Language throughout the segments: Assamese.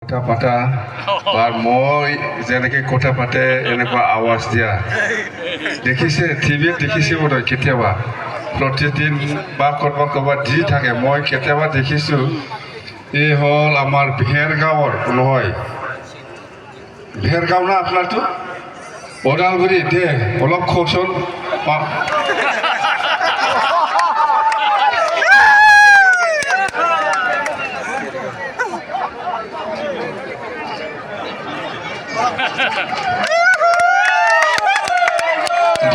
কথা পাতা বা মই যেনেকৈ কথা পাতে এনেকুৱা আৱাজ দিয়া দেখিছে টিভিত দেখিছে বোধহয় কেতিয়াবা প্ৰতিদিন বা ক'ৰবাত দি থাকে মই কেতিয়াবা দেখিছোঁ এই হ'ল আমাৰ ভেৰগাঁৱৰ নহয় ভেৰগাঁও না আপোনাৰটো ওদালগুৰি দে অলপ কওকচোন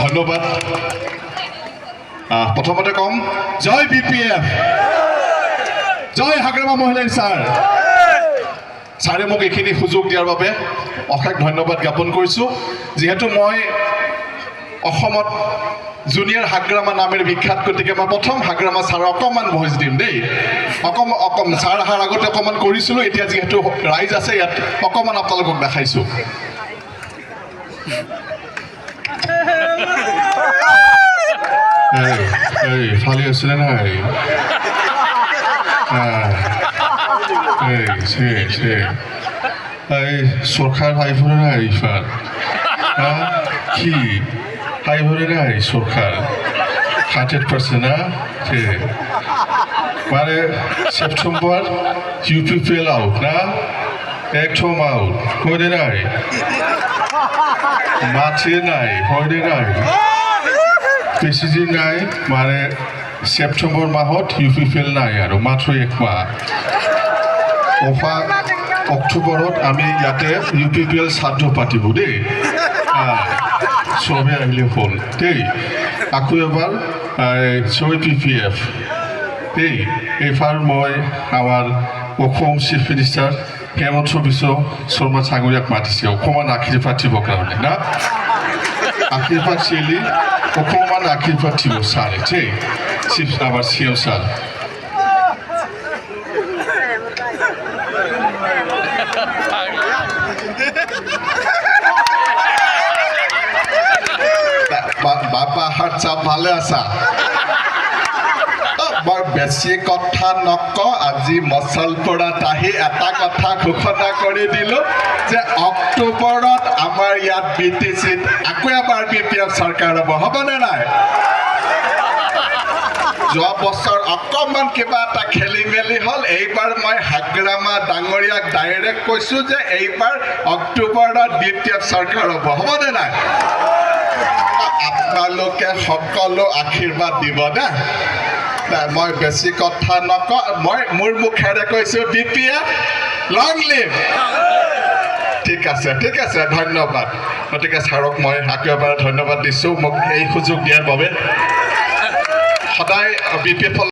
ধন্যবাদ প্ৰথমতে কম জয় BPF জয় হাগ্ৰামা মহিলাই ছাৰে মোক এইখিনি সুযোগ দিয়াৰ বাবে অশেষ ধন্যবাদ জ্ঞাপন কৰিছোঁ যিহেতু মই অসমত জুনিয়ৰ হাগ্ৰামা নামেৰে বিখ্যাত গতিকে মই প্ৰথম হাগ্ৰামা ছাৰক অকণমান ভইচ দিম দেই অকণমান ছাৰ অহাৰ আগতে অকণমান কৰিছিলোঁ এতিয়া যিহেতু ৰাইজ আছে ইয়াত অকণমান আপোনালোকক দেখাইছোঁ ফালি আছিলে নাই এই সরকার হাইভরে নাই ইফার কি হাইভরে নাই সরকার 100% না মানে সেপ্টেম্বর ইউপি ফেল আউট না একদম আউট হয়ে নাই মাঠে নাই হয়ে নাই বেছি দিন নাই মানে সেপ্টেম্বৰ মাহত ইউপি ফেল নাই আৰু মাত্ৰ এক মাহ অক্টোবৰত আমি ইয়াতে UPPL শ্ৰাদ্ধ পাতিব দেই চবে আহিলে হ'ল দেই আকৌ এবাৰ জয় BPF দেই এইবাৰ মই আমাৰ অসম চিফ মিনিষ্টাৰ হেমন্ত বিশ্ব শৰ্মা ডাঙৰীয়াক মাতিছে অকণমান আশীৰ্বাদ দিবৰ কাৰণে না আশীৰ্বাদ চিলি অকণমান আশীৰ্বাদ দিব ছাৰে দেই চিফ আমাৰ CM ছাৰ বাপা হাত চাপ ভালে আছা বৰ বেছি কথা নক আজি মচল পৰাত আহি এটা কথা ঘোষণা কৰি দিলোঁ যে অক্টোবৰত আমাৰ ইয়াত BTCত আকৌ এবাৰ BPF চৰকাৰ হ'বনে নাই যোৱা বছৰ অকণমান কিবা এটা খেলি মেলি হ'ল এইবাৰ মই হাগ্ৰামা ডাঙৰীয়াক ডাইৰেক্ট কৈছোঁ যে এইবাৰ অক্টোবৰত BPF চৰকাৰ হ'বনে নাই আপোনালোকে সকলো আশীৰ্বাদ দিব দে মই বেছি কথা নকওঁ মই মোৰ মুখেৰে কৈছোঁ BPF লং লিভ ঠিক আছে ধন্যবাদ গতিকে ছাৰক মই আকৌ এবাৰ ধন্যবাদ দিছোঁ মোক এই সুযোগ দিয়াৰ বাবে সদায় BPF